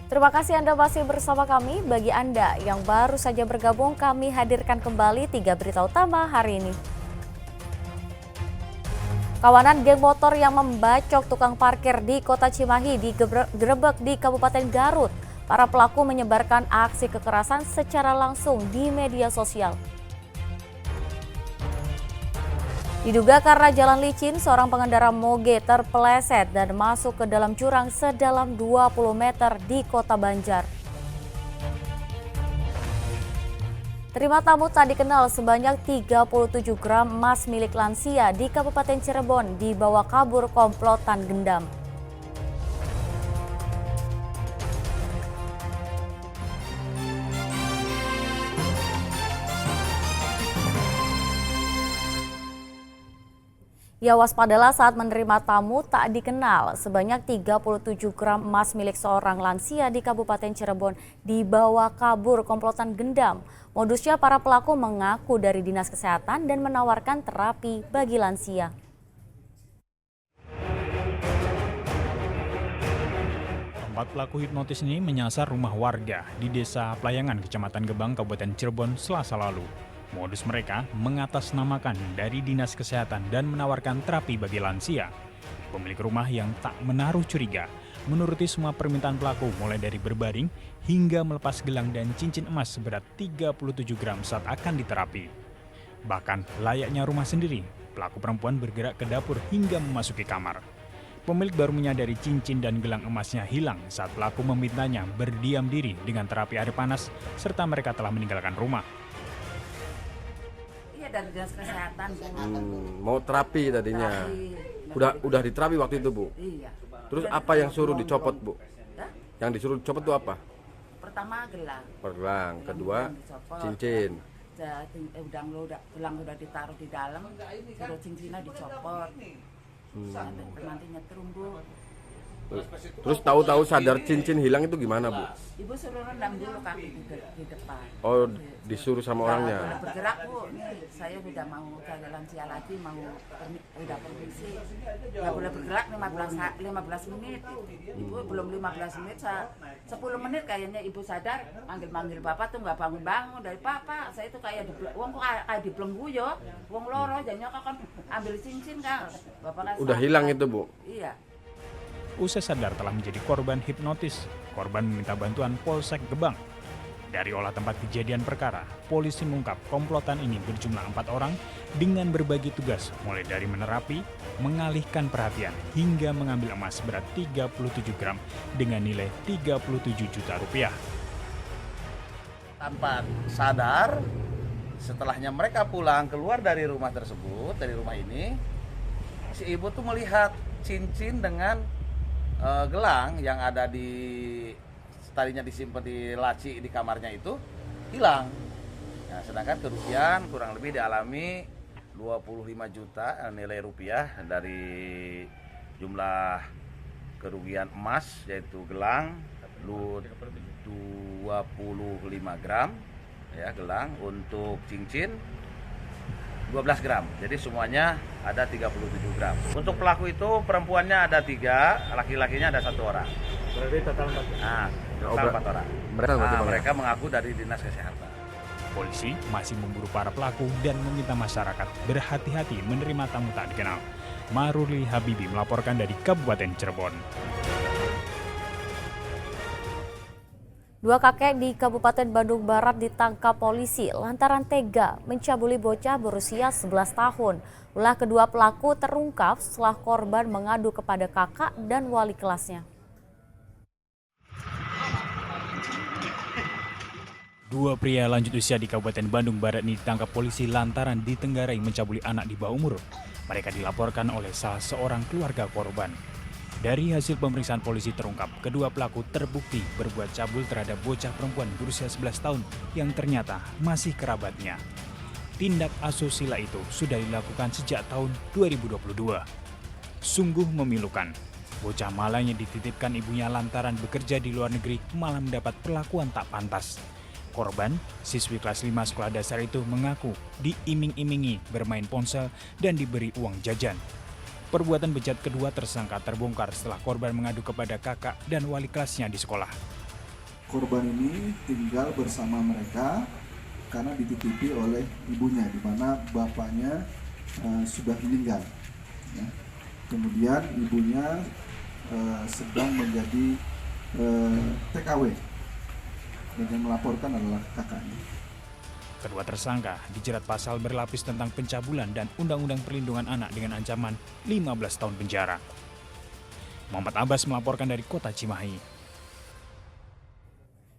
Terima kasih Anda masih bersama kami. Bagi Anda yang baru saja bergabung, kami hadirkan kembali 3 berita utama hari ini. Kawanan geng motor yang membacok tukang parkir di Kota Cimahi digerebek di Kabupaten Garut. Para pelaku menyebarkan aksi kekerasan secara langsung di media sosial. Diduga karena jalan licin, seorang pengendara moge terpeleset dan masuk ke dalam jurang sedalam 20 meter di Kota Banjar. Terima tamu tak dikenal sebanyak 37 gram emas milik lansia di Kabupaten Cirebon dibawa kabur komplotan gendam. Ya, waspadalah saat menerima tamu tak dikenal. Sebanyak 37 gram emas milik seorang lansia di Kabupaten Cirebon dibawa kabur komplotan gendam. Modusnya para pelaku mengaku dari Dinas Kesehatan dan menawarkan terapi bagi lansia. Empat pelaku hipnotis ini menyasar rumah warga di Desa Playangan, Kecamatan Gebang, Kabupaten Cirebon, Selasa lalu. Modus mereka mengatasnamakan dari Dinas Kesehatan dan menawarkan terapi bagi lansia. Pemilik rumah yang tak menaruh curiga menuruti semua permintaan pelaku mulai dari berbaring hingga melepas gelang dan cincin emas seberat 37 gram saat akan diterapi. Bahkan layaknya rumah sendiri, pelaku perempuan bergerak ke dapur hingga memasuki kamar. Pemilik baru menyadari cincin dan gelang emasnya hilang saat pelaku memintanya berdiam diri dengan terapi air panas serta mereka telah meninggalkan rumah. Dari Dinas Kesehatan, Bu. Mau terapi tadinya. Udah diterapi waktu itu, Bu? Iya. Terus apa yang suruh dicopot, Bu? Hah? Yang disuruh dicopot itu apa? Pertama gelang. Gelang, kedua cincin. Gelang udah ditaruh di dalam, terus cincinnya dicopot. Nanti nyetrum, Bu. Terus tahu-tahu sadar cincin hilang itu gimana, Bu? Ibu suruh rendam dulu kaki di depan. Oh, disuruh sama orangnya. Boleh bergerak, Bu. Nih, saya udah mau ke lansia lagi, udah permisi. Nggak boleh bergerak 15 menit. Ibu belum 15 menit, 10 menit kayaknya ibu sadar, manggil Bapak tuh nggak bangun-bangun dari Papa. Saya tuh kayak kayak dibelenggu yo. Wong loro jadinya kan ambil cincin kan. Bapak Udah hilang itu, Bu? Iya. Usai sadar telah menjadi korban hipnotis, korban meminta bantuan Polsek Gebang. Dari olah tempat kejadian perkara, polisi mengungkap komplotan ini berjumlah 4 orang dengan berbagi tugas mulai dari menerapi, mengalihkan perhatian, hingga mengambil emas berat 37 gram dengan nilai 37 juta rupiah. Tanpa sadar, setelahnya mereka pulang keluar dari rumah tersebut, dari rumah ini, si ibu tuh melihat cincin dengan gelang yang ada tadinya disimpan di laci di kamarnya itu hilang. Nah, sedangkan kerugian kurang lebih dialami 25 juta nilai rupiah dari jumlah kerugian emas, yaitu gelang 25 gram ya, gelang, untuk cincin 12 gram. Jadi semuanya ada 37 gram. Untuk pelaku itu perempuannya ada 3, laki-lakinya ada 1 orang. Berarti total 4. Nah, total 4 orang. Mereka mengaku dari Dinas Kesehatan. Polisi masih memburu para pelaku dan meminta masyarakat berhati-hati menerima tamu tak dikenal. Maruli Habibi melaporkan dari Kabupaten Cirebon. 2 kakek di Kabupaten Bandung Barat ditangkap polisi lantaran tega mencabuli bocah berusia 11 tahun. Ulah kedua pelaku terungkap setelah korban mengadu kepada kakak dan wali kelasnya. 2 pria lanjut usia di Kabupaten Bandung Barat ini ditangkap polisi lantaran ditenggarai mencabuli anak di bawah umur. Mereka dilaporkan oleh salah seorang keluarga korban. Dari hasil pemeriksaan polisi terungkap, kedua pelaku terbukti berbuat cabul terhadap bocah perempuan berusia 11 tahun yang ternyata masih kerabatnya. Tindak asusila itu sudah dilakukan sejak tahun 2022. Sungguh memilukan. Bocah malanya dititipkan ibunya lantaran bekerja di luar negeri malah mendapat perlakuan tak pantas. Korban, siswi kelas 5 sekolah dasar itu mengaku diiming-imingi bermain ponsel dan diberi uang jajan. Perbuatan bejat kedua tersangka terbongkar setelah korban mengadu kepada kakak dan wali kelasnya di sekolah. korban ini tinggal bersama mereka karena dititipi oleh ibunya, di mana bapaknya sudah meninggal. Ya. Kemudian ibunya sedang menjadi TKW dan yang melaporkan adalah kakaknya. Kedua tersangka dijerat pasal berlapis tentang pencabulan dan Undang-Undang Perlindungan Anak dengan ancaman 15 tahun penjara. Muhammad Abbas melaporkan dari Kota Cimahi.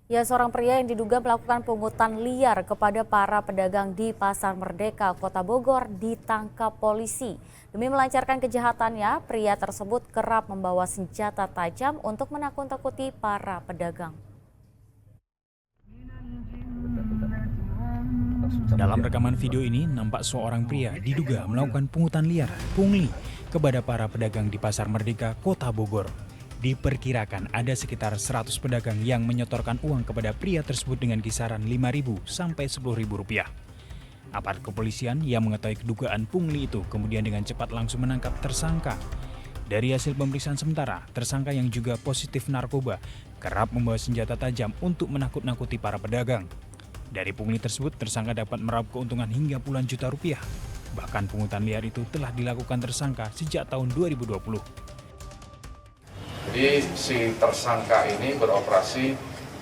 Ya, seorang pria yang diduga melakukan pungutan liar kepada para pedagang di Pasar Merdeka, Kota Bogor, ditangkap polisi. Demi melancarkan kejahatannya, pria tersebut kerap membawa senjata tajam untuk menakut-nakuti para pedagang. Dalam rekaman video ini, nampak seorang pria diduga melakukan pungutan liar, pungli, kepada para pedagang di Pasar Merdeka, Kota Bogor. Diperkirakan ada sekitar 100 pedagang yang menyetorkan uang kepada pria tersebut dengan kisaran Rp5.000 sampai Rp10.000. Aparat kepolisian yang mengetahui kedugaan pungli itu kemudian dengan cepat langsung menangkap tersangka. Dari hasil pemeriksaan sementara, tersangka yang juga positif narkoba kerap membawa senjata tajam untuk menakut-nakuti para pedagang. Dari pungli tersebut, tersangka dapat meraup keuntungan hingga puluhan juta rupiah. Bahkan pungutan liar itu telah dilakukan tersangka sejak tahun 2020. Jadi si tersangka ini beroperasi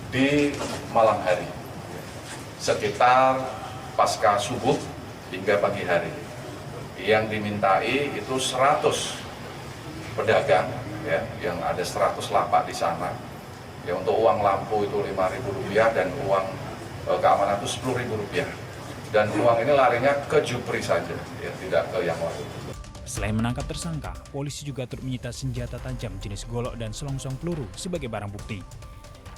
di malam hari, sekitar pasca subuh hingga pagi hari. Yang dimintai itu 100 pedagang, ya, yang ada 100 lapak di sana. Ya, untuk uang lampu itu Rp5.000 dan uang keamanan itu Rp10.000. Dan uang ini larinya ke Jupri saja, ya, tidak ke yang lain. Selain menangkap tersangka, polisi juga turut menyita senjata tajam jenis golok dan selongsong peluru sebagai barang bukti.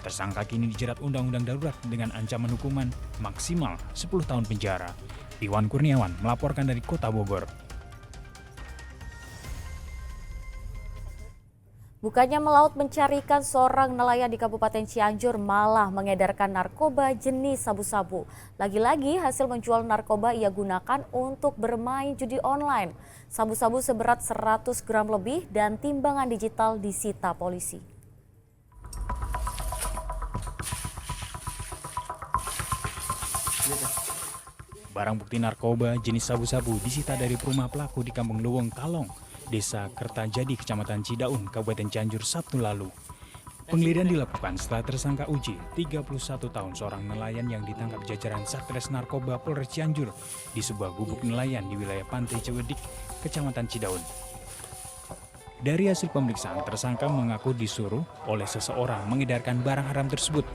Tersangka kini dijerat Undang-Undang Darurat dengan ancaman hukuman maksimal 10 tahun penjara. Iwan Kurniawan melaporkan dari Kota Bogor. Bukannya melaut mencarikan seorang nelayan di Kabupaten Cianjur, malah mengedarkan narkoba jenis sabu-sabu. Lagi-lagi hasil menjual narkoba ia gunakan untuk bermain judi online. Sabu-sabu seberat 100 gram lebih dan timbangan digital disita polisi. Barang bukti narkoba jenis sabu-sabu disita dari rumah pelaku di Kampung Luwung Kalong, Desa Kertajadi, Kecamatan Cidaun, Kabupaten Cianjur, Sabtu lalu. Penggeledahan dilakukan setelah tersangka Uji, 31 tahun, seorang nelayan yang ditangkap jajaran Satres Narkoba Polres Cianjur di sebuah gubuk nelayan di wilayah Pantai Ciwedik, Kecamatan Cidaun. Dari hasil pemeriksaan, tersangka mengaku disuruh oleh seseorang mengedarkan barang haram tersebut.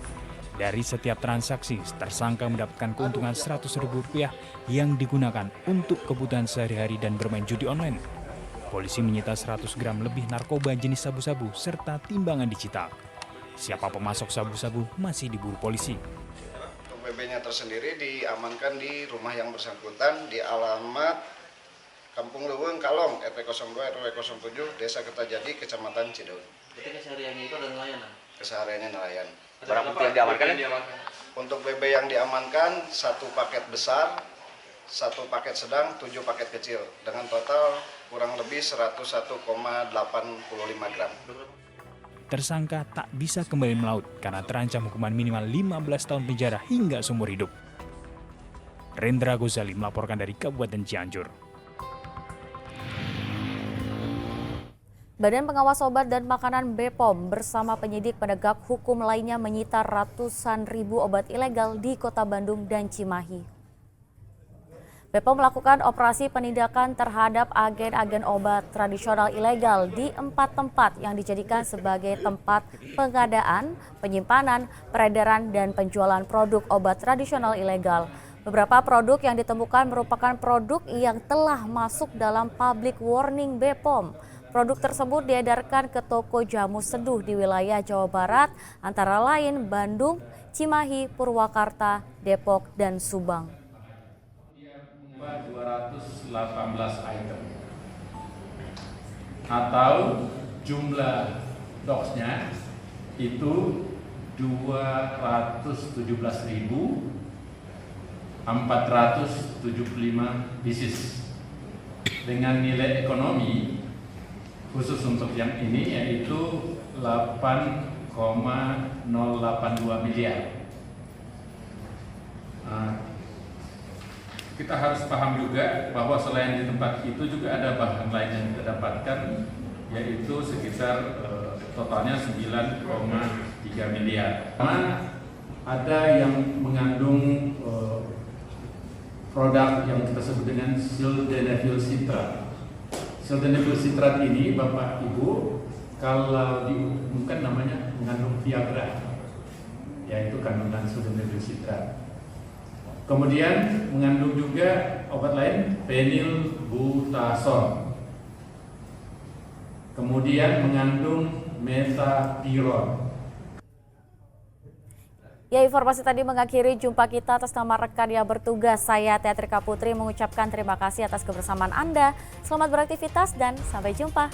Dari setiap transaksi, tersangka mendapatkan keuntungan Rp100.000 yang digunakan untuk kebutuhan sehari-hari dan bermain judi online. Polisi menyita 100 gram lebih narkoba jenis sabu-sabu serta timbangan digital. Siapa pemasok sabu-sabu masih diburu polisi. Untuk BB-nya tersendiri diamankan di rumah yang bersangkutan di alamat Kampung Luwung Kalong, RT 02 RW 07, Desa Kertajadi, Kecamatan Cidaun. Berarti kesehariannya itu ada nelayan? Kesehariannya nelayan. Barang bukti yang diamankan? Untuk BB yang diamankan, 1 paket besar, 1 paket sedang, 7 paket kecil, dengan total kurang lebih 101,85 gram. Tersangka tak bisa kembali melaut karena terancam hukuman minimal 15 tahun penjara hingga seumur hidup. Rendra Gozali melaporkan dari Kabupaten Cianjur. Badan Pengawas Obat dan Makanan BPOM bersama penyidik penegak hukum lainnya menyita ratusan ribu obat ilegal di Kota Bandung dan Cimahi. BPOM melakukan operasi penindakan terhadap agen-agen obat tradisional ilegal di 4 tempat yang dijadikan sebagai tempat pengadaan, penyimpanan, peredaran, dan penjualan produk obat tradisional ilegal. Beberapa produk yang ditemukan merupakan produk yang telah masuk dalam public warning BPOM. Produk tersebut diedarkan ke toko jamu seduh di wilayah Jawa Barat, antara lain Bandung, Cimahi, Purwakarta, Depok, dan Subang. 218 item atau jumlah doxnya itu 217.475 pieces dengan nilai ekonomi khusus untuk yang ini yaitu 8,5 miliar. Kita harus paham juga bahwa selain di tempat itu juga ada bahan lain yang kita dapatkan, yaitu sekitar totalnya 9,3 miliar. Karena ada yang mengandung produk yang kita sebut dengan sildenafil citrat. Sildenafil citrat ini, Bapak Ibu, kalau diumumkan namanya mengandung Viagra, yaitu kandungan sildenafil citrat. Kemudian mengandung juga obat lain, phenylbutazon. Kemudian mengandung metapiron. Ya, informasi tadi mengakhiri jumpa kita. Atas nama rekan yang bertugas, saya Teatrika Putri mengucapkan terima kasih atas kebersamaan Anda. Selamat beraktivitas dan sampai jumpa.